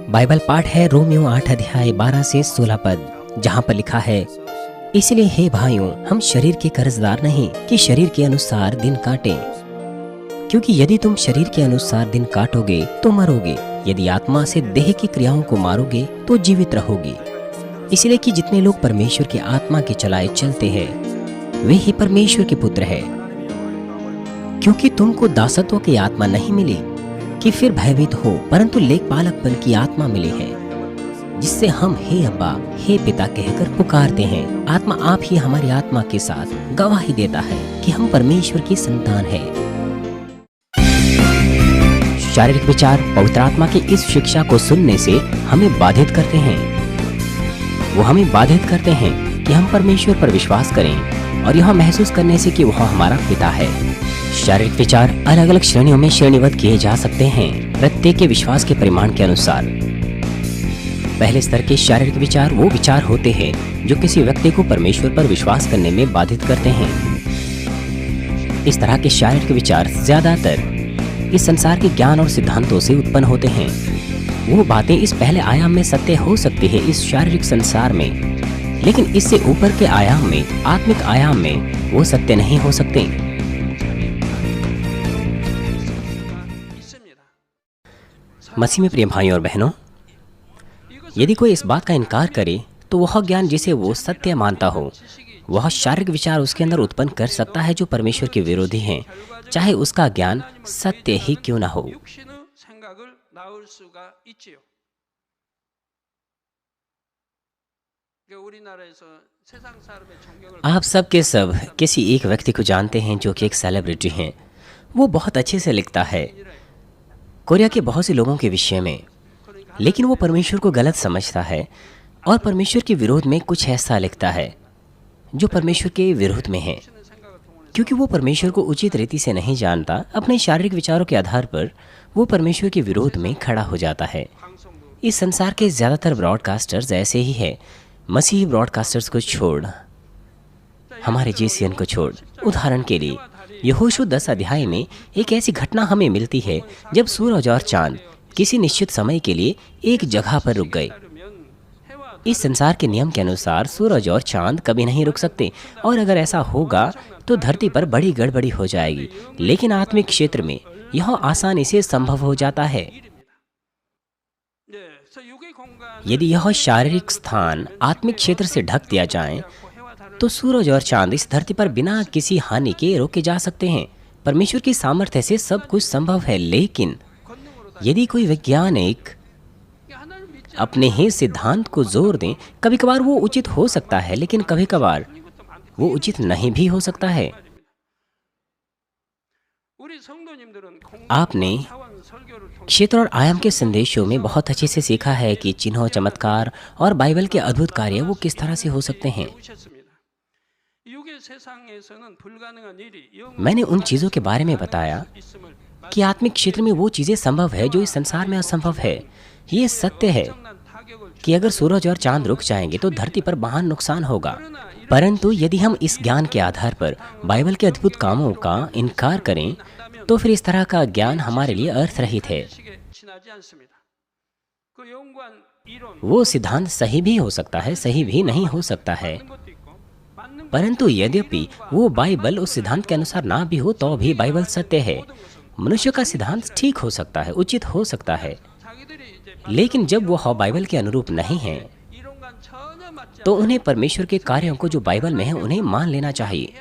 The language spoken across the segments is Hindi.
बाइबल पाठ है रोमियो 8 अध्याय 12 से 16 पद, जहाँ पर लिखा है, इसलिए हे भाइयों, हम शरीर के कर्जदार नहीं कि शरीर के अनुसार दिन काटें, क्योंकि यदि तुम शरीर के अनुसार दिन काटोगे तो मरोगे, यदि आत्मा से देह की क्रियाओं को मारोगे तो जीवित रहोगे। इसलिए कि जितने लोग परमेश्वर की आत्मा के चलाए चलते हैं वे ही परमेश्वर के पुत्र हैं। क्योंकि तुमको दासत्व की आत्मा नहीं मिली कि फिर भयभीत हो, परंतु लेखपालकपन की आत्मा मिली है, जिससे हम हे अब्बा, हे पिता कहकर पुकारते हैं। आत्मा आप ही हमारी आत्मा के साथ गवाही देता है कि हम परमेश्वर की संतान हैं। शारीरिक विचार पवित्र आत्मा की इस शिक्षा को सुनने से हमें बाधित करते हैं। वो हमें बाधित करते हैं कि हम परमेश्वर पर विश्वास करें और यह महसूस करने से कि वह हमारा पिता है। शारीरिक विचार अलग अलग श्रेणियों में श्रेणीबद्ध किए जा सकते हैं, प्रत्येक के विश्वास के परिमाण के अनुसार। पहले स्तर के शारीरिक विचार वो विचार होते हैं जो किसी व्यक्ति को परमेश्वर पर विश्वास करने में बाधित करते हैं। इस तरह के शारीरिक विचार ज्यादातर इस संसार के ज्ञान और सिद्धांतों से उत्पन्न होते हैं। वो बातें इस पहले आयाम में सत्य हो सकती है, इस शारीरिक संसार में, लेकिन इससे ऊपर के आयाम में, आत्मिक आयाम में वो सत्य नहीं हो सकते। मसीह में प्रिय भाइयों और बहनों, यदि कोई इस बात का इनकार करे तो वह ज्ञान जिसे वो सत्य मानता हो, वह शारीरिक विचार उसके अंदर उत्पन्न कर सकता है जो परमेश्वर के विरोधी हैं, चाहे उसका ज्ञान सत्य ही क्यों ना हो। आप सब के सब किसी एक व्यक्ति को जानते हैं जो कि एक सेलिब्रिटी हैं। वो बहुत अच्छे से लिखता है कोरिया के बहुत से लोगों के विषय में, लेकिन वो परमेश्वर को गलत समझता है और परमेश्वर के विरोध में कुछ ऐसा लिखता है जो परमेश्वर के विरोध में है। क्योंकि वो परमेश्वर को उचित रीति से नहीं जानता, अपने शारीरिक विचारों के आधार पर वो परमेश्वर के विरोध में खड़ा हो जाता है। इस संसार के ज़्यादातर ब्रॉडकास्टर्स ऐसे ही है। मसीही ब्रॉडकास्टर्स को छोड़, हमारे जीसीएन को छोड़, उदाहरण के लिए यहोशू 10 अध्याय में एक ऐसी घटना हमें मिलती है जब सूरज और चांद किसी निश्चित समय के लिए एक जगह पर रुक गए। इस संसार के नियम के अनुसार सूरज और चांद कभी नहीं रुक सकते, और अगर ऐसा होगा तो धरती पर बड़ी गड़बड़ी हो जाएगी। लेकिन आत्मिक क्षेत्र में यह आसानी से संभव हो जाता है। यदि यह शारीरिक स्थान आत्मिक क्षेत्र से ढक दिया जाए तो सूरज और चांद इस धरती पर बिना किसी हानि के रोके जा सकते हैं। परमेश्वर की सामर्थ्य से सब कुछ संभव है। लेकिन यदि कोई वैज्ञानिक अपने ही सिद्धांत को जोर दें, कभी कभार वो उचित हो सकता है, लेकिन कभी कभार वो उचित नहीं भी हो सकता है। आपने क्षेत्र और आयाम के संदेशों में बहुत अच्छे से सीखा है कि चिन्ह, चमत्कार और बाइबल के अद्भुत कार्य वो किस तरह से हो सकते हैं। मैंने उन चीजों के बारे में बताया कि आत्मिक क्षेत्र में वो चीजें संभव है जो इस संसार में असंभव है। ये सत्य है कि अगर सूरज और चांद रुक जाएंगे तो धरती पर महान नुकसान होगा। परंतु यदि हम इस ज्ञान के आधार पर बाइबल के अद्भुत कामों का इनकार करें तो फिर इस तरह का ज्ञान हमारे लिए अर्थ रहित है। वो सिद्धांत सही भी हो सकता है, सही भी नहीं हो सकता है। परंतु यद्यपि वो बाइबल उस सिद्धांत के अनुसार ना भी हो तो भी बाइबल सत्य है। मनुष्य का सिद्धांत ठीक हो सकता है, उचित हो सकता है, लेकिन जब वह बाइबल के अनुरूप नहीं है तो उन्हें परमेश्वर के कार्यों को जो बाइबल में है उन्हें मान लेना चाहिए।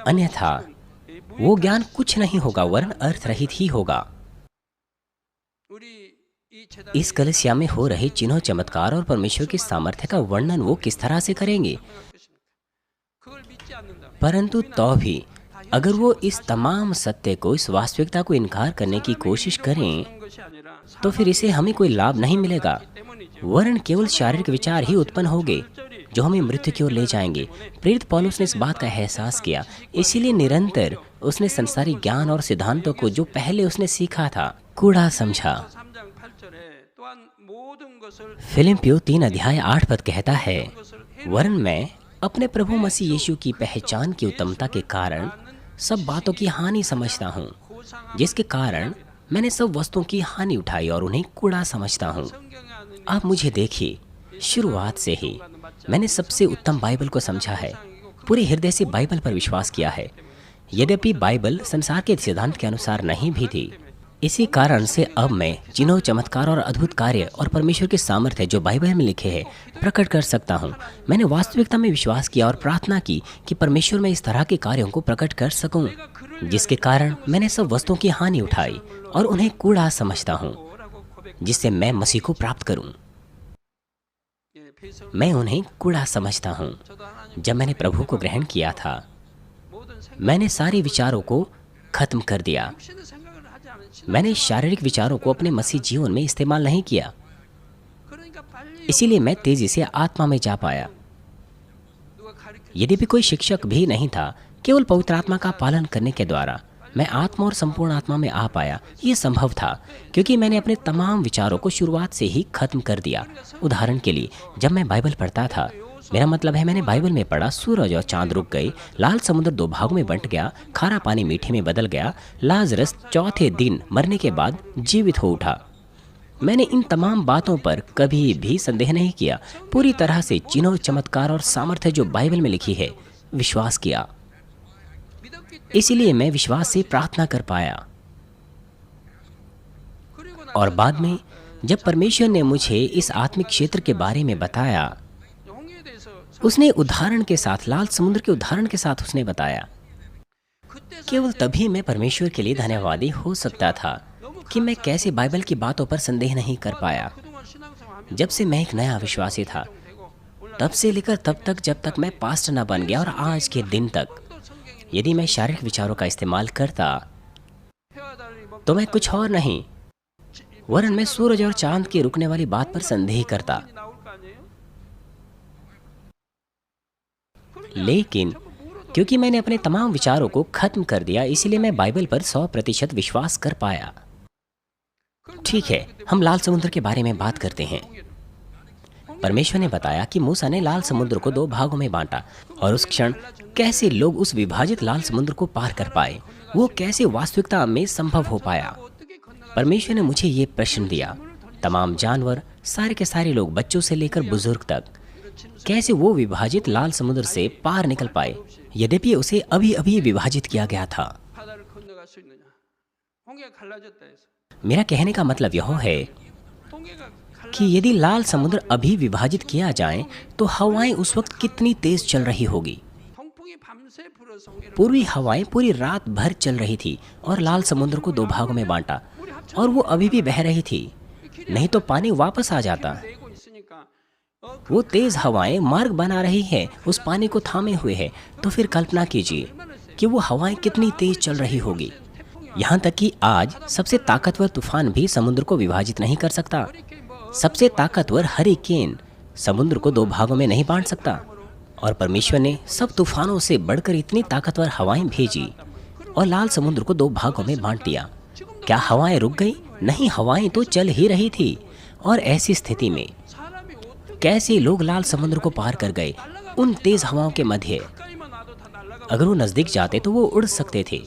अन्यथा वो ज्ञान कुछ नहीं होगा, वरन अर्थ रहित ही होगा। इस कलीसिया में हो रहे चिन्ह, चमत्कार और परमेश्वर की सामर्थ्य का वर्णन वो किस तरह से करेंगे? परंतु तो भी अगर वो इस तमाम सत्य को, इस वास्तविकता को इनकार करने की कोशिश करें तो फिर इसे हमें कोई लाभ नहीं मिलेगा, वरन केवल शारीरिक विचार ही उत्पन्न होंगे जो हमें मृत्यु की ओर ले जाएंगे। प्रेरित पौलुस ने इस बात का एहसास किया, इसीलिए निरंतर उसने संसारिक ज्ञान और सिद्धांतों को जो पहले उसने सीखा था कूड़ा समझा। फिलिपियों 3 अध्याय 8 पद कहता है, वरन मैं अपने प्रभु मसीह यीशु की पहचान की उत्तमता के कारण सब बातों की हानि समझता हूँ, जिसके कारण मैंने सब वस्तुओं की हानि उठाई और उन्हें कूड़ा समझता हूँ। आप मुझे देखिए, शुरुआत से ही मैंने सबसे उत्तम बाइबल को समझा है, पूरे हृदय से बाइबल पर विश्वास किया है। यद्यपि बाइबल संसार के सिद्धांत के अनुसार नहीं भी थी, इसी कारण से अब मैं चिन्हों, चमत्कार और अद्भुत कार्य और परमेश्वर के सामर्थ्य जो बाइबल में लिखे हैं प्रकट कर सकता हूँ। मैंने वास्तविकता में विश्वास किया और प्रार्थना की कि परमेश्वर में इस तरह के कार्यों को प्रकट कर सकूं, जिसके कारण मैंने सब वस्तुओं की हानि उठाई और उन्हें कूड़ा समझता हूँ, जिससे मैं मसीह को प्राप्त करूं। मैं उन्हें कूड़ा समझता हूँ। जब मैंने प्रभु को ग्रहण किया था, मैंने सारे विचारों को खत्म कर दिया। मैंने शारीरिक विचारों को अपने मसीह जीवन में इस्तेमाल नहीं किया, इसीलिए मैं तेजी से आत्मा में जा पाया। यद्यपि कोई शिक्षक भी नहीं था, केवल पवित्र आत्मा का पालन करने के द्वारा मैं आत्मा और संपूर्ण आत्मा में आ पाया। ये संभव था क्योंकि मैंने अपने तमाम विचारों को शुरुआत से ही खत्म कर दिया। उदाहरण के लिए, जब मैं बाइबल पढ़ता था, मेरा मतलब है मैंने बाइबल में पढ़ा, सूरज और चांद रुक गए, लाल समुद्र दो भागों में बंट गया, खारा पानी मीठे में बदल गया, लाजरस चौथे दिन मरने के बाद जीवित हो उठा। मैंने इन तमाम बातों पर कभी भी संदेह नहीं किया। पूरी तरह से चिन्हों, चमत्कार और सामर्थ्य जो बाइबल में लिखी है विश्वास किया। इसीलिए मैं विश्वास से प्रार्थना कर पाया। और बाद में जब परमेश्वर ने मुझे इस आत्मिक क्षेत्र के बारे में बताया, उसने उदाहरण के साथ, लाल समुद्र के उदाहरण के साथ उसने बताया। केवल तभी मैं परमेश्वर के लिए धन्यवादी हो सकता था कि मैं कैसे बाइबल की बातों पर संदेह नहीं कर पाया। जब से मैं एक नया विश्वासी था, तब से लेकर तब तक जब तक मैं पास्टर न बन गया और आज के दिन तक, यदि मैं शारीरिक विचारों का इस्तेमाल करता तो मैं कुछ और नहीं, वरन मैं सूरज और चांद की रुकने वाली बात पर संदेह करता। लेकिन क्योंकि मैंने अपने तमाम विचारों को खत्म कर दिया, इसीलिए मैं बाइबल पर 100% विश्वास कर पाया। ठीक है, हम लाल समुद्र के बारे में बात करते हैं। परमेश्वर ने बताया कि मूसा ने लाल समुद्र को दो भागों में बांटा और उस क्षण कैसे लोग उस विभाजित लाल समुद्र को पार कर पाए, वो कैसे वास्तविकता में संभव हो पाया। परमेश्वर ने मुझे ये प्रश्न दिया, तमाम जानवर, सारे के सारे लोग, बच्चों से लेकर बुजुर्ग तक, कैसे वो विभाजित लाल समुद्र से पार निकल पाए, यद्यपि उसे अभी अभी विभाजित किया गया था। मेरा कहने का मतलब यह है कि यदि लाल समुद्र अभी विभाजित किया जाए तो हवाएं उस वक्त कितनी तेज चल रही होगी। पूर्वी हवाएं पूरी रात भर चल रही थी और लाल समुद्र को दो भागों में बांटा, और वो अभी भी बह रही थी, नहीं तो पानी वापस आ जाता। वो तेज हवाएं मार्ग बना रही है, उस पानी को थामे हुए है, तो फिर कल्पना कीजिए कि वो हवाएं कितनी तेज चल रही होगी। यहाँ तक कि आज सबसे ताकतवर तूफान भी समुद्र को विभाजित नहीं कर सकता। सबसे ताकतवर हरिकेन समुद्र को दो भागों में नहीं बांट सकता। और परमेश्वर ने सब तूफानों से बढ़कर इतनी ताकतवर हवाएं भेजी और लाल समुद्र को दो भागों में बांट दिया। क्या हवाएं रुक गई? नहीं, हवाएं तो चल ही रही थी। और ऐसी स्थिति में कैसे लोग लाल समुद्र को पार कर गए उन तेज हवाओं के मध्य? अगर वो नजदीक जाते तो वो उड़ सकते थे,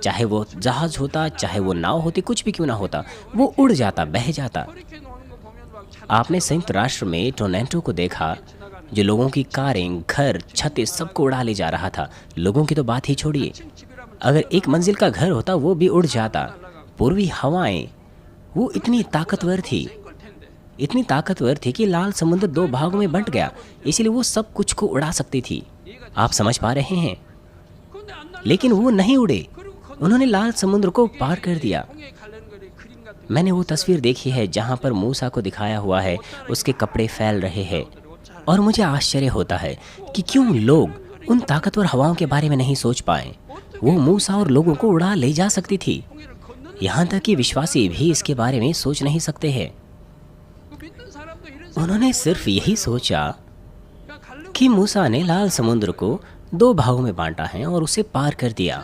चाहे वो जहाज होता, चाहे वो नाव होती, कुछ भी क्यों ना होता, वो उड़ जाता, बह जाता। आपने संयुक्त राष्ट्र में टोरंटो को देखा, जो लोगों की कारें, घर, छतें सबको उड़ा ले जा रहा था। लोगों की तो बात ही छोड़िए, अगर एक मंजिल का घर होता वो भी उड़ जाता। पूर्वी हवाएं वो इतनी ताकतवर थी कि लाल समुद्र दो भागों में बंट गया, इसलिए वो सब कुछ को उड़ा सकती थी। आप समझ पा रहे हैं? लेकिन वो नहीं उड़े, उन्होंने लाल समुद्र को पार कर दिया। मैंने वो तस्वीर देखी है जहाँ पर मूसा को दिखाया हुआ है, उसके कपड़े फैल रहे हैं, और मुझे आश्चर्य होता है कि क्यों लोग उन ताकतवर हवाओं के बारे में नहीं सोच पाए। वो मूसा और लोगों को उड़ा ले जा सकती थी। यहाँ तक कि विश्वासी भी इसके बारे में सोच नहीं सकते हैं। उन्होंने सिर्फ यही सोचा कि मूसा ने लाल समुद्र को दो भागों में बांटा है और उसे पार कर दिया।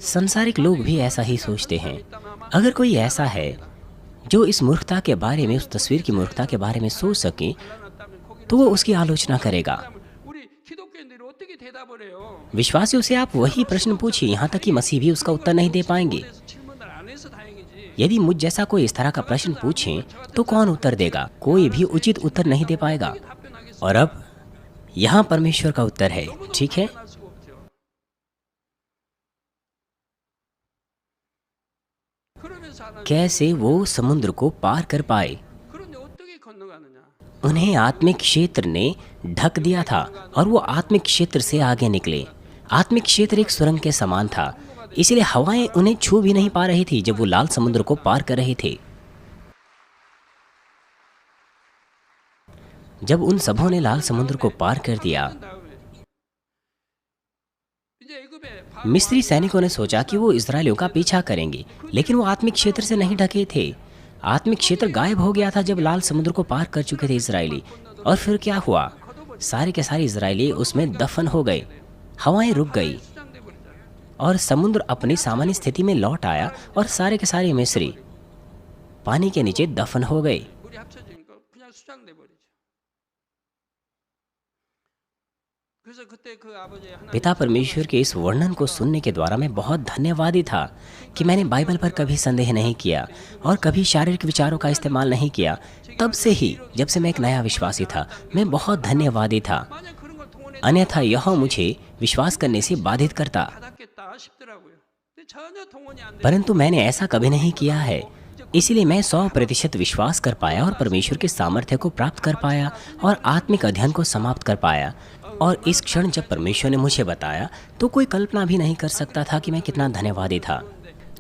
संसारिक लोग भी ऐसा ही सोचते हैं। अगर कोई ऐसा है जो इस मूर्खता के बारे में, उस तस्वीर की मूर्खता के बारे में सोच सके, तो वो उसकी आलोचना करेगा। विश्वासियों से आप वही प्रश्न पूछिए, यहाँ तक कि मसीह भी उसका उत्तर नहीं दे पाएंगे। यदि मुझ जैसा कोई इस तरह का प्रश्न पूछे तो कौन उत्तर देगा? कोई भी उचित उत्तर नहीं दे पाएगा। और अब यहाँ परमेश्वर का उत्तर है, ठीक है? कैसे वो समुद्र को पार कर पाए? उन्हें आत्मिक क्षेत्र ने ढक दिया था और वो आत्मिक क्षेत्र से आगे निकले। आत्मिक क्षेत्र एक सुरंग के समान था, इसलिए हवाएं उन्हें छू भी नहीं पा रही थी जब वो लाल समुद्र को पार कर रहे थे। जब उन सबों ने लाल समुद्र को पार कर दिया, मिस्री सैनिकों ने सोचा कि वो इजरायलियों का पीछा करेंगे, लेकिन वो आत्मिक क्षेत्र से नहीं ढके थे। आत्मिक क्षेत्र गायब हो गया था जब लाल समुद्र को पार कर चुके थे इजरायली। और फिर क्या हुआ? सारे के सारे इजरायली उसमें दफन हो गए। हवाएं रुक गई और समुद्र अपनी सामान्य स्थिति में लौट आया और सारे के सारे मिस्री पानी के नीचे दफन हो गए। पिता परमेश्वर के इस वर्णन को सुनने के द्वारा मैं बहुत धन्यवादी था कि मैंने बाइबल पर कभी संदेह नहीं किया और कभी शारीरिक विचारों का इस्तेमाल नहीं किया। तब से ही, जब से मैं एक नया विश्वासी था, मैं बहुत धन्यवादी था। अन्यथा यह मुझे विश्वास करने से बाधित करता। परंतु मैंने ऐसा कभी नहीं किया है, इसलिए मैं 100% विश्वास कर पाया और परमेश्वर के सामर्थ्य को प्राप्त कर पाया और आत्मिक अध्ययन को समाप्त कर पाया। और इस क्षण जब परमेश्वर ने मुझे बताया तो कोई कल्पना भी नहीं कर सकता था कि मैं कितना धन्यवादी था।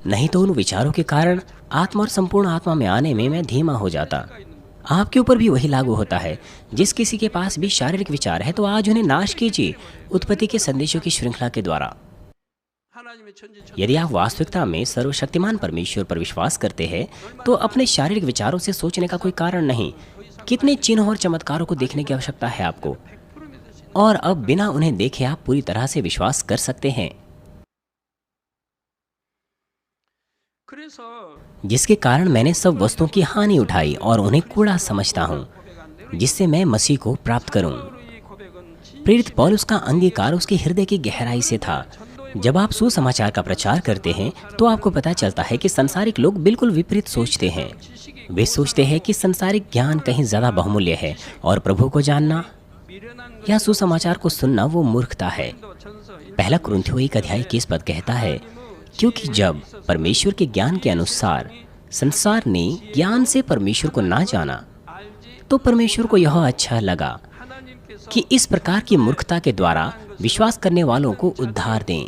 नहीं तो उन विचारों के कारण आत्मा और संपूर्ण आत्मा में आने में मैं धीमा हो जाता। आपके ऊपर भी वही लागू होता है। जिस किसी के पास भी शारीरिक विचार है तो आज उन्हें नाश कीजिए उत्पत्ति के संदेशों की श्रृंखला के द्वारा। यदि आप वास्तविकता में सर्वशक्तिमान परमेश्वर पर विश्वास करते हैं तो अपने शारीरिक विचारों से सोचने का कोई कारण नहीं। कितने चिन्ह और चमत्कारों को देखने की आवश्यकता है आपको, और अब बिना उन्हें देखे आप पूरी तरह से विश्वास कर सकते हैं। जिसके कारण मैंने सब वस्तुओं की हानि उठाई और उन्हें कूड़ा समझता हूँ, जिससे मैं मसीह को प्राप्त करूं। प्रेरित पौलुस का अंगीकार उसके हृदय की गहराई से था। जब आप सुसमाचार का प्रचार करते हैं तो आपको पता चलता है कि संसारिक लोग बिल्कुल विपरीत सोचते हैं। वे सोचते हैं कि संसारिक ज्ञान कहीं ज्यादा बहुमूल्य है और प्रभु को जानना या सुसमाचार को सुनना वो मूर्खता है। पहला कुरिन्थियों 1:21 पद कहता है, क्योंकि जब परमेश्वर के ज्ञान के अनुसार संसार ने ज्ञान से परमेश्वर को ना जाना तो परमेश्वर को यह अच्छा लगा कि इस प्रकार की मूर्खता के द्वारा विश्वास करने वालों को उद्धार दें।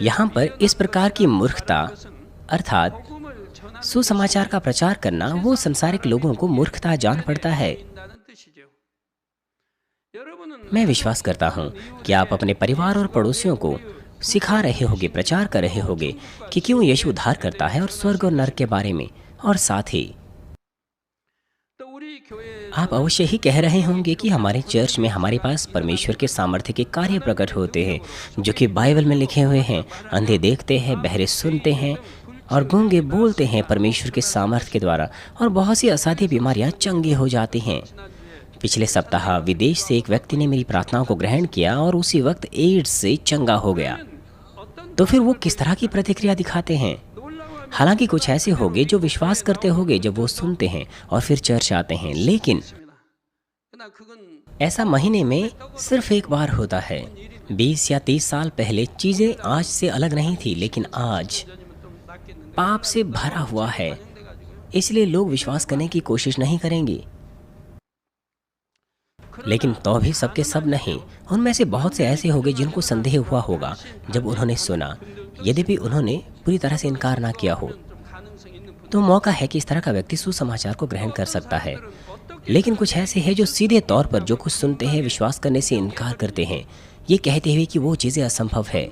यहाँ पर इस प्रकार की मूर्खता अर्थात सुसमाचार का प्रचार करना वो संसारिक लोगों को मूर्खता जान पड़ता है। मैं विश्वास करता हूँ कि आप अपने परिवार और पड़ोसियों को सिखा रहे होंगे, प्रचार कर रहे होंगे कि क्यों यीशु उद्धार करता है और स्वर्ग और नरक के बारे में। और साथ ही आप अवश्य ही कह रहे होंगे कि हमारे चर्च में हमारे पास परमेश्वर के सामर्थ्य के कार्य प्रकट होते हैं जो कि बाइबल में लिखे हुए हैं। अंधे देखते हैं, बहरे सुनते हैं और गूंगे बोलते हैं परमेश्वर के सामर्थ्य के द्वारा, और बहुत सी असाध्य बीमारियां चंगी हो जाती हैं। पिछले सप्ताह विदेश से एक व्यक्ति ने मेरी प्रार्थनाओं को ग्रहण किया और उसी वक्त एड्स से चंगा हो गया। तो फिर वो किस तरह की प्रतिक्रिया दिखाते हैं? हालांकि कुछ ऐसे होंगे जो विश्वास करते होंगे जब वो सुनते हैं और फिर चर्च आते हैं, लेकिन ऐसा महीने में सिर्फ एक बार होता है। 20 या 30 साल पहले चीजें आज से अलग नहीं थी, लेकिन आज पाप से भरा हुआ है, इसलिए लोग विश्वास करने की कोशिश नहीं करेंगे। लेकिन तो भी सबके सब नहीं, उनमें से बहुत से ऐसे होंगे जिनको संदेह हुआ होगा जब उन्होंने सुना, यद्यपि उन्होंने पूरी तरह से इनकार ना किया हो। तो मौका है कि इस तरह का व्यक्ति सुसमाचार को ग्रहण कर सकता है। लेकिन कुछ ऐसे हैं जो सीधे तौर पर जो कुछ सुनते हैं विश्वास करने से इनकार करते हैं, ये कहते हुए कि वो चीज़ें असंभव है,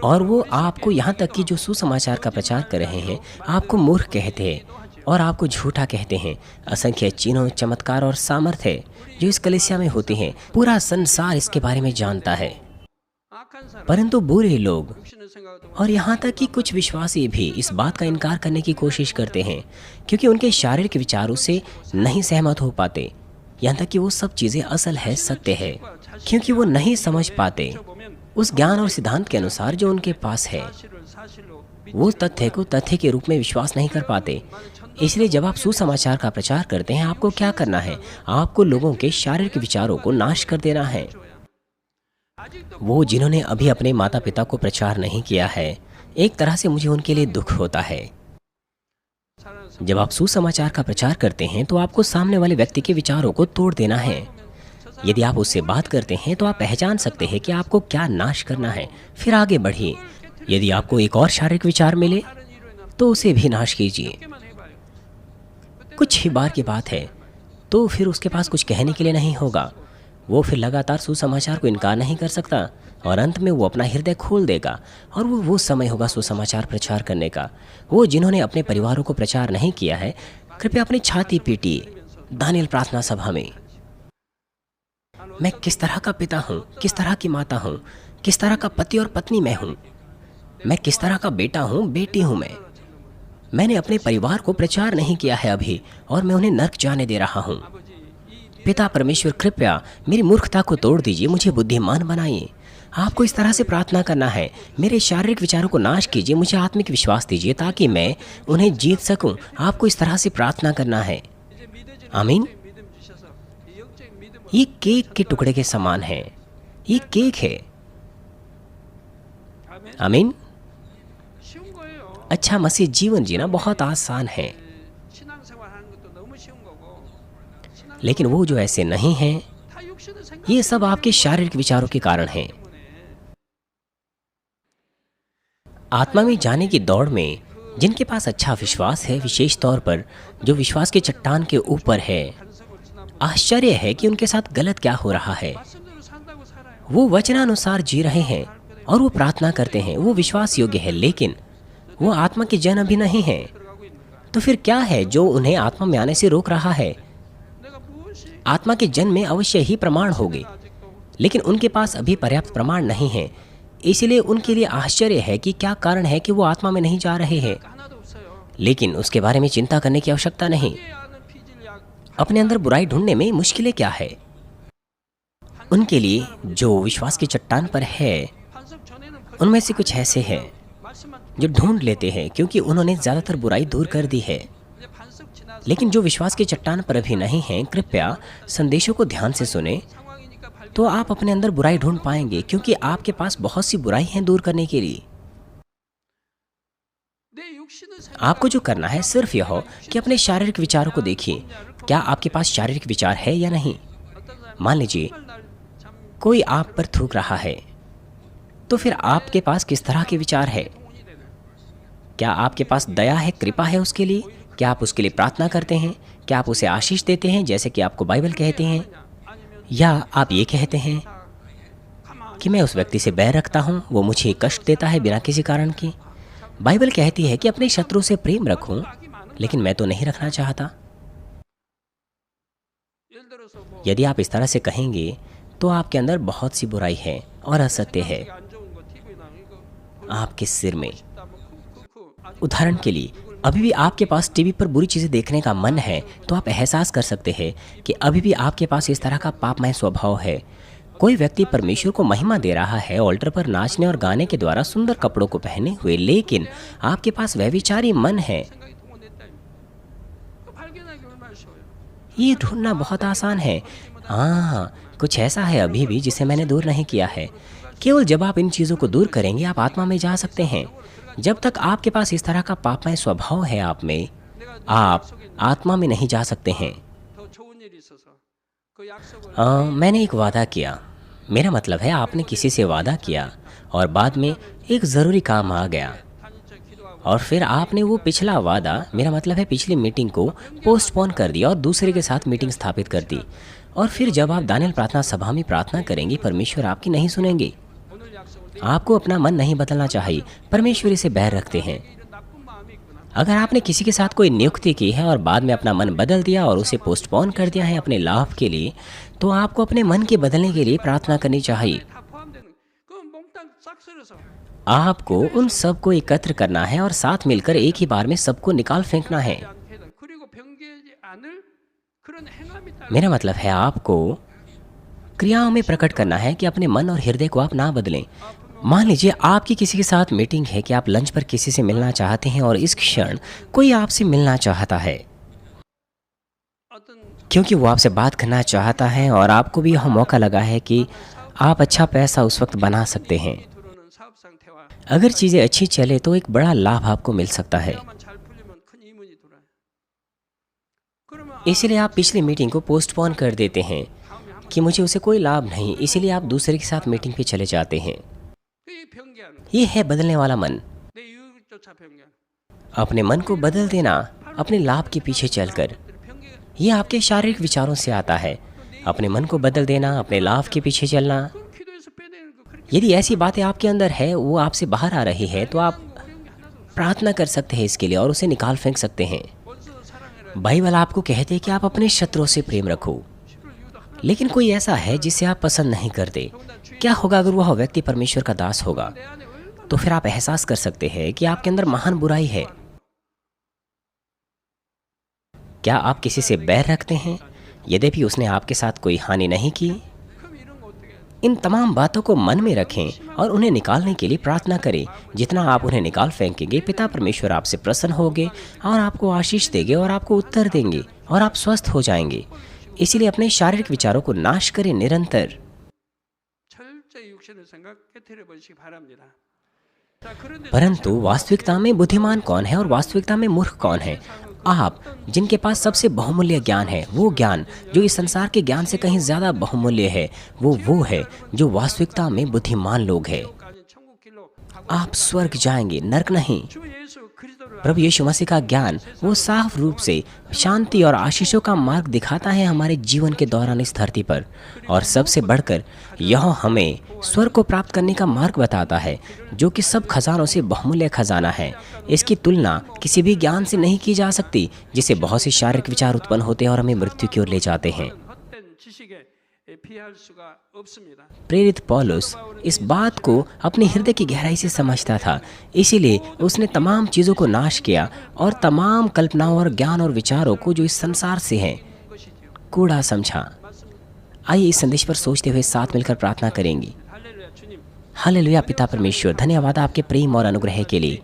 और वो आपको यहाँ तक कि जो सुसमाचार का प्रचार कर रहे हैं आपको मूर्ख कहते हैं और आपको झूठा कहते हैं। असंख्य चिन्हों, चमत्कार और सामर्थ्य जो इस कलीसिया में होते हैं, पूरा संसार इसके बारे में जानता है, परंतु बुरे लोग और यहाँ तक कि कुछ विश्वासी भी इस बात का इनकार करने की कोशिश करते हैं क्योंकि उनके शारीरिक विचारों से नहीं सहमत हो पाते। यहाँ तक कि वो सब चीज़ें असल है, सत्य है, क्योंकि वो नहीं समझ पाते उस ज्ञान और सिद्धांत के अनुसार जो उनके पास है। वो तथ्य को तथ्य के रूप में विश्वास नहीं कर पाते। इसलिए जब आप सुसमाचार का प्रचार करते हैं, आपको क्या करना है? आपको लोगों के शारीरिक विचारों को नाश कर देना है। वो जिन्होंने अभी अपने माता पिता को प्रचार नहीं किया है, एक तरह से मुझे उनके लिए दुख होता है। जब आप सुसमाचार का प्रचार करते हैं तो आपको सामने वाले व्यक्ति के विचारों को तोड़ देना है। यदि आप उससे बात करते हैं तो आप पहचान सकते हैं कि आपको क्या नाश करना है, फिर आगे बढ़िए। यदि आपको एक और शारीरिक विचार मिले तो उसे भी नाश कीजिए। कुछ ही बार की बात है तो फिर उसके पास कुछ कहने के लिए नहीं होगा। वो फिर लगातार सुसमाचार को इनकार नहीं कर सकता और अंत में वो अपना हृदय खोल देगा और वो समय होगा सुसमाचार प्रचार करने का। वो जिन्होंने अपने परिवारों को प्रचार नहीं किया है, कृपया अपनी छाती पीटिए दानियल प्रार्थना सभा में। मैं किस तरह का पिता हूँ, किस तरह की माता हूँ, किस तरह का पति और पत्नी मैं हूँ, मैं किस तरह का बेटा हूँ, बेटी हूँ मैंने अपने परिवार को प्रचार नहीं किया है अभी और मैं उन्हें नर्क जाने दे रहा हूँ। पिता परमेश्वर, कृपया मेरी मूर्खता को तोड़ दीजिए, मुझे बुद्धिमान बनाइए। आपको इस तरह से प्रार्थना करना है, मेरे शारीरिक विचारों को नाश कीजिए, मुझे आत्मिक विश्वास दीजिए ताकि मैं उन्हें जीत सकूं। आपको इस तरह से प्रार्थना करना है। आमीन। ये केक के टुकड़े के समान है, ये केक है। आमीन। अच्छा मसीह जीवन जीना बहुत आसान है, लेकिन वो जो ऐसे नहीं हैं, ये सब आपके शारीरिक विचारों के कारण हैं। आत्मा में जाने की दौड़ में जिनके पास अच्छा विश्वास है, विशेष तौर पर जो विश्वास के चट्टान के ऊपर है, आश्चर्य है कि उनके साथ गलत क्या हो रहा है। वो वचनानुसार जी रहे हैं और वो प्रार्थना करते हैं, वो विश्वास योग्य है, लेकिन वो आत्मा के जन अभी नहीं है। तो फिर क्या है जो उन्हें आत्मा में आने से रोक रहा है? आत्मा के जन में अवश्य ही प्रमाण होंगे, लेकिन उनके पास अभी पर्याप्त प्रमाण नहीं है। इसलिए उनके लिए आश्चर्य है कि क्या कारण है कि वो आत्मा में नहीं जा रहे हैं। लेकिन उसके बारे में चिंता करने की आवश्यकता नहीं। अपने अंदर बुराई ढूंढने में मुश्किलें क्या है? उनके लिए जो विश्वास की चट्टान पर है, उनमें से कुछ ऐसे हैं जो ढूंढ लेते हैं क्योंकि उन्होंने ज्यादातर बुराई दूर कर दी है। लेकिन जो विश्वास की चट्टान पर अभी नहीं हैं, कृपया संदेशों को ध्यान से सुने, तो आप अपने अंदर बुराई ढूंढ पाएंगे क्योंकि आपके पास बहुत सी बुराई हैं दूर करने के लिए। आपको जो करना है सिर्फ यह हो कि अपने शारीरिक विचारों को देखिए। क्या आपके पास शारीरिक विचार है या नहीं? मान लीजिए कोई आप पर थूक रहा है, तो फिर आपके पास किस तरह के विचार है? क्या आपके पास दया है, कृपा है उसके लिए? क्या आप उसके लिए प्रार्थना करते हैं? क्या आप उसे आशीष देते हैं जैसे कि आपको बाइबल कहते हैं? या आप ये कहते हैं कि मैं उस व्यक्ति से बैर रखता हूं, वो मुझे कष्ट देता है बिना किसी कारण के। बाइबल कहती है कि अपने शत्रु से प्रेम रखूं, लेकिन मैं तो नहीं रखना चाहता। यदि आप इस तरह से कहेंगे तो आपके अंदर बहुत सी बुराई है और असत्य है आपके सिर में। उदाहरण के लिए, अभी भी आपके पास टीवी पर बुरी चीजें देखने का मन है, तो आप एहसास कर सकते हैं कि अभी भी आपके पास इस तरह का पापमय स्वभाव है। कोई व्यक्ति परमेश्वर को महिमा दे रहा है ऑल्टर पर नाचने और गाने के द्वारा सुंदर कपड़ों को पहने हुए, लेकिन आपके पास व्यभिचारी मन है। ये ढूंढना बहुत आसान है। हाँ, कुछ ऐसा है अभी भी जिसे मैंने दूर नहीं किया है। केवल जब आप इन चीजों को दूर करेंगे, आप आत्मा में जा सकते हैं। जब तक आपके पास इस तरह का पापमय स्वभाव है आप में, आप आत्मा में नहीं जा सकते हैं। मैंने एक वादा किया, मेरा मतलब है आपने किसी से वादा किया और बाद में एक ज़रूरी काम आ गया और फिर आपने वो पिछला वादा, मेरा मतलब है पिछली मीटिंग को पोस्टपोन कर दिया और दूसरे के साथ मीटिंग स्थापित कर दी। और फिर जब आप दानियल प्रार्थना सभा में प्रार्थना करेंगे, परमेश्वर आपकी नहीं सुनेंगे। आपको अपना मन नहीं बदलना चाहिए। परमेश्वर इसे बैर रखते हैं। अगर आपने किसी के साथ कोई नियुक्ति की है और बाद में अपना मन बदल दिया और उसे पोस्टपोन कर दिया है अपने लाभ के लिए, तो आपको अपने मन के बदलने के लिए प्रार्थना करनी चाहिए। आपको उन सब को एकत्र करना है और साथ मिलकर एक ही बार में सबको निकाल फेंकना है। मेरा मतलब है आपको क्रियाओं में प्रकट करना है कि अपने मन और हृदय को आप ना बदलें। मान लीजिए आपकी किसी के साथ मीटिंग है कि आप लंच पर किसी से मिलना चाहते हैं और इस क्षण कोई आपसे मिलना चाहता है क्योंकि वो आपसे बात करना चाहता है और आपको भी यह मौका लगा है कि आप अच्छा पैसा उस वक्त बना सकते हैं। अगर चीज़ें अच्छी चले तो एक बड़ा लाभ आपको मिल सकता है। इसलिए आप पिछली मीटिंग को पोस्टपोन कर देते हैं कि मुझे उसे कोई लाभ नहीं, इसीलिए आप दूसरे के साथ मीटिंग पे चले जाते हैं। ये है बदलने वाला मन। अपने मन को बदल देना अपने लाभ के पीछे चलकर, यह आपके शारीरिक विचारों से आता है। अपने मन को बदल देना, अपने लाभ के पीछे चलना। यदि ऐसी बातें आपके अंदर है, वो आपसे बाहर आ रही है, तो आप प्रार्थना कर सकते हैं इसके लिए और उसे निकाल फेंक सकते हैं। बाइबल आपको कहते हैं कि आप अपने शत्रुओं से प्रेम रखो, लेकिन कोई ऐसा है जिसे आप पसंद नहीं करते। क्या होगा अगर वह व्यक्ति परमेश्वर का दास होगा? तो फिर आप एहसास कर सकते हैं कि आपके अंदर महान बुराई है। क्या आप किसी से बैर रखते हैं यद्यपि उसने आपके साथ कोई हानि नहीं की? इन तमाम बातों को मन में रखें और उन्हें निकालने के लिए प्रार्थना करें। जितना आप उन्हें निकाल फेंकेंगे, पिता परमेश्वर आपसे प्रसन्न होंगे और आपको आशीष देंगे और आपको उत्तर देंगे और आप स्वस्थ हो जाएंगे। इसलिए अपने शारीरिक विचारों को नाश करें निरंतर। परंतु वास्तविकता में बुद्धिमान कौन है और वास्तविकता में मूर्ख कौन है? आप जिनके पास सबसे बहुमूल्य ज्ञान है, वो ज्ञान जो इस संसार के ज्ञान से कहीं ज्यादा बहुमूल्य है, वो है जो वास्तविकता में बुद्धिमान लोग हैं। आप स्वर्ग जाएंगे, नरक नहीं। प्रभु यीशु मसीह का ज्ञान वो साफ रूप से शांति और आशीषों का मार्ग दिखाता है हमारे जीवन के दौरान इस धरती पर, और सबसे बढ़कर यह हमें स्वर्ग को प्राप्त करने का मार्ग बताता है, जो कि सब खजानों से बहुमूल्य खजाना है। इसकी तुलना किसी भी ज्ञान से नहीं की जा सकती, जिससे बहुत से शारीरिक विचार उत्पन्न होते हैं और हमें मृत्यु की ओर ले जाते हैं। प्रेरित पौलुस इस बात को अपने हृदय की गहराई से समझता था, इसीलिए उसने तमाम चीज़ों को नाश किया और तमाम कल्पनाओं और ज्ञान और विचारों को जो इस संसार से हैं कूड़ा समझा। आइए इस संदेश पर सोचते हुए साथ मिलकर प्रार्थना करेंगे। हालेलुया। पिता परमेश्वर, धन्यवाद आपके प्रेम और अनुग्रह के लिए।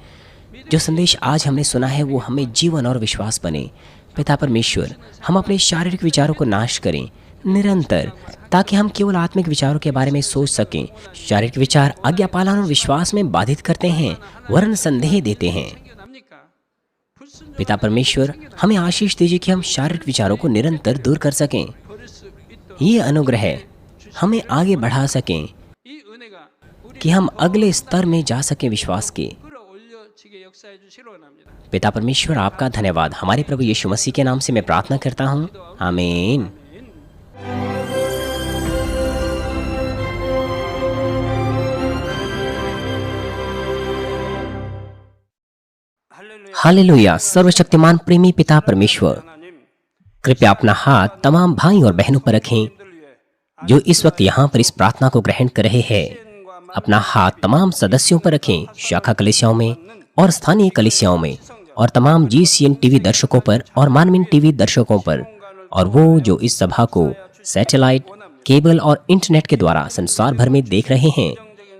जो संदेश आज हमने सुना है वो हमें जीवन और विश्वास बने। पिता परमेश्वर, हम अपने शारीरिक विचारों को नाश करें निरंतर, ताकि हम केवल आत्मिक विचारों के बारे में सोच सकें। शारीरिक विचार आज्ञा पालन और विश्वास में बाधित करते हैं, वरन संदेह देते हैं। पिता परमेश्वर, हमें आशीष दीजिए कि हम शारीरिक विचारों को निरंतर दूर कर सकें। ये अनुग्रह हमें आगे बढ़ा सकें कि हम अगले स्तर में जा सकें विश्वास के। पिता परमेश्वर, आपका धन्यवाद। हमारे प्रभु यीशु मसीह के नाम से मैं प्रार्थना करता हूँ, आमीन। हालेलुया। सर्वशक्तिमान प्रेमी पिता परमेश्वर, कृपया अपना हाथ तमाम भाई और बहनों पर रखें जो इस वक्त यहाँ पर इस प्रार्थना को ग्रहण कर रहे हैं। अपना हाथ तमाम सदस्यों पर रखें, शाखा कलीसियाओं में और स्थानीय कलीसियाओं में, और तमाम GCN TV दर्शकों पर और मानवीन TV दर्शकों पर, और वो जो इस सभा को सैटेलाइट, केबल और इंटरनेट के द्वारा संसार भर में देख रहे हैं।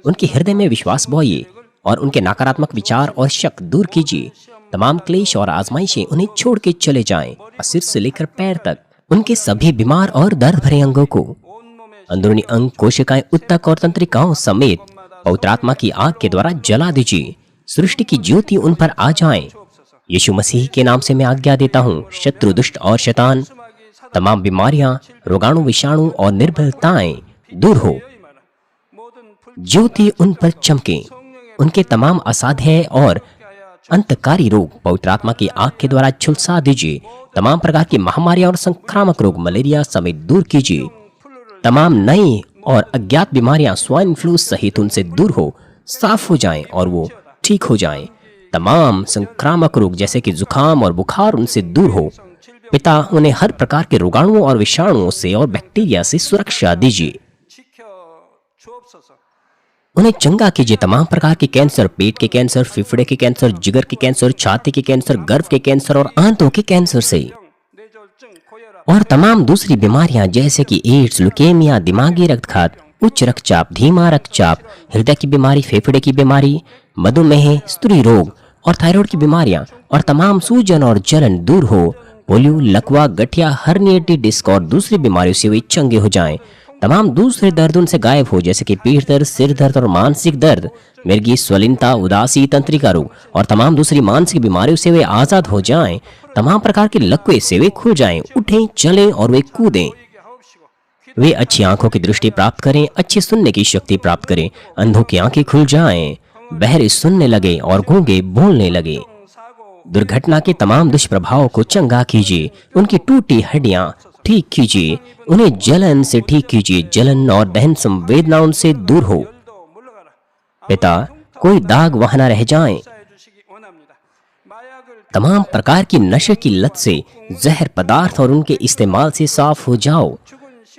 उनके हृदय में विश्वास बोइए और उनके नकारात्मक विचार और शक दूर कीजिए। तमाम क्लेश और आजमाइशें उन्हें छोड़ के चले जाएं, और सिर से लेकर पैर तक उनके सभी बीमार और दर्द भरे अंगों को, अंदरूनी अंग, कोशिकाएं, उत्तक और तंत्रिकाओं समेत पवित्र आत्मा की आग के द्वारा जला दीजिए। सृष्टि की ज्योति उन पर आ जाए। यीशु मसीह के नाम से मैं आज्ञा देता हूँ, शत्रु, दुष्ट और शैतान, तमाम बीमारियां, रोगाणु, विषाणु और निर्बलताएं दूर हो। ज्योति उन पर चमके। उनके तमाम असाध्य और अंतकारी रोग पवित्र आत्मा की आग के द्वारा झुलसा दीजिए। तमाम प्रकार की महामारियां और संक्रामक रोग, मलेरिया समेत दूर कीजिए। तमाम नई और अज्ञात बीमारियां स्वाइन फ्लू सहित उनसे दूर हो, साफ हो जाएं और वो ठीक हो जाएं। तमाम संक्रामक रोग जैसे कि जुकाम और बुखार उनसे दूर हो। पिता, उन्हें हर प्रकार के रोगाणुओं और विषाणुओं से और बैक्टीरिया से सुरक्षा दीजिए। उन्हें चंगा कीजिए। तमाम प्रकार के कैंसर, पेट के कैंसर, फेफड़े के कैंसर, जिगर के कैंसर, छाती के कैंसर, गर्भ के कैंसर और आंतों के कैंसर से। और तमाम दूसरी बीमारियां जैसे कि एड्स, लुकेमिया, दिमागी रक्तघात, उच्च रक्तचाप, धीमा रक्तचाप, हृदय की बीमारी, फेफड़े की बीमारी, मधुमेह, स्त्री रोग और थायराइड की बीमारियां और तमाम सूजन और जलन दूर हो। पोलियो, लकवा, गठिया, हर्निएटेड डिस्क और दूसरी बीमारियों से वे चंगे हो जाएं। तमाम दूसरे दर्द उनसे गायब हो जैसे कि पीठ दर्द, सिर दर्द और मानसिक दर्द, मिर्गी, स्वलिनता, उदासी, तंत्रिका रोग और तमाम दूसरी मानसिक बीमारियों से वे आजाद हो जाएं। तमाम प्रकार के लकवे से वे खुल जाएं, उठें, चलें और वे कूदें। वे अच्छी आंखों की दृष्टि प्राप्त करें, अच्छी सुनने की शक्ति प्राप्त करें, अंधों की आंखें खुल जाएं, बहरे सुनने लगे और गूंगे बोलने लगे। दुर्घटना के तमाम दुष्प्रभावों को चंगा कीजिए, उनकी टूटी हड्डियां ठीक कीजिए, उन्हें जलन से ठीक कीजिए, जलन और दहन संवेदनाओं से दूर हो। पिता, कोई दाग वहां न रह जाएं। तमाम प्रकार की नशे की लत से, जहर पदार्थ और उनके इस्तेमाल से साफ हो जाओ।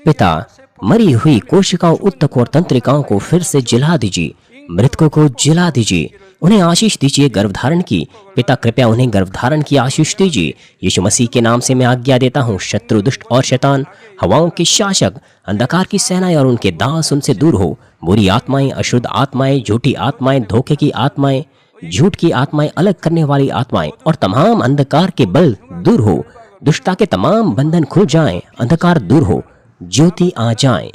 पिता, मरी हुई कोशिकाओं, उत्तकों और तंत्रिकाओं को फिर से जला दीजिए, मृतकों को जला दीजिए, उन्हें आशीष दीजिए गर्भधारण की। पिता, कृपया उन्हें गर्भधारण की आशीष दीजिए। यीशु मसीह के नाम से मैं आज्ञा देता हूँ, शत्रु, दुष्ट और शैतान, हवाओं के शासक, अंधकार की सेनाएं और उनके दास उनसे दूर हो। बुरी आत्माएं, अशुद्ध आत्माएं, झूठी आत्माएं, धोखे की आत्माएं, झूठ की आत्माएं, अलग करने वाली आत्माएं और तमाम अंधकार के बल दूर हो। दुष्टता के तमाम बंधन खुल जाएं, अंधकार दूर हो, ज्योति आ जाए।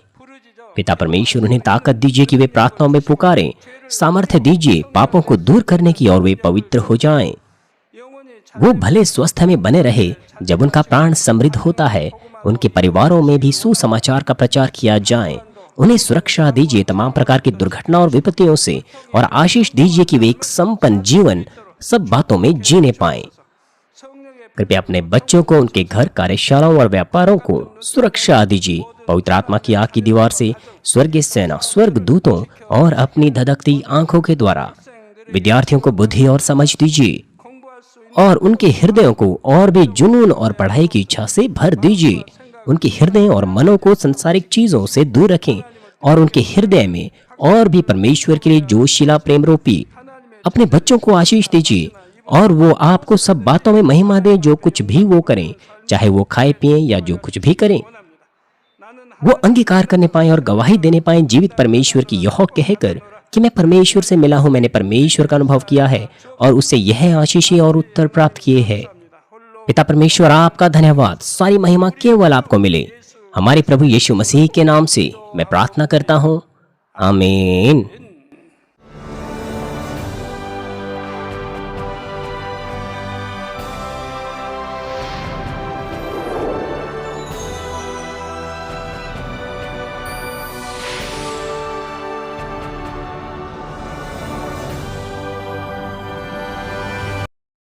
पिता परमेश्वर, उन्हें ताकत दीजिए कि वे प्रार्थनाओं में पुकारें, सामर्थ्य दीजिए पापों को दूर करने की और वे पवित्र हो जाएं। वो भले स्वस्थ में बने रहे जब उनका प्राण समृद्ध होता है। उनके परिवारों में भी सुसमाचार का प्रचार किया जाए। उन्हें सुरक्षा दीजिए तमाम प्रकार की दुर्घटना और विपत्तियों से और आशीष दीजिए कि वे एक संपन्न जीवन सब बातों में जीने पाएं। कृपया अपने बच्चों को, उनके घर, कार्यशालाओं और व्यापारों को सुरक्षा दीजिए पवित्र आत्मा की आग की दीवार से, स्वर्गीय सेना, स्वर्ग दूतों और अपनी धधकती आंखों के द्वारा। विद्यार्थियों को बुद्धि और समझ दीजिए और उनके हृदयों को और भी जुनून और पढ़ाई की इच्छा से भर दीजिए। उनके हृदय और मनों को संसारिक चीजों से दूर रखें और उनके हृदय में और भी परमेश्वर के लिए जोशीला प्रेम रोपी। अपने बच्चों को आशीष दीजिए और वो आपको सब बातों में महिमा दें। जो कुछ भी वो करें, चाहे वो खाए पिए या जो कुछ भी करें, वो अंगीकार करने पाए और गवाही देने पाए जीवित परमेश्वर की, यह कहकर कि मैं परमेश्वर से मिला हूं, मैंने परमेश्वर का अनुभव किया है और उससे यह आशीषें और उत्तर प्राप्त किए हैं। पिता परमेश्वर, आपका धन्यवाद। सारी महिमा केवल आपको मिले। हमारे प्रभु यीशु मसीह के नाम से मैं प्रार्थना करता हूँ, आमीन।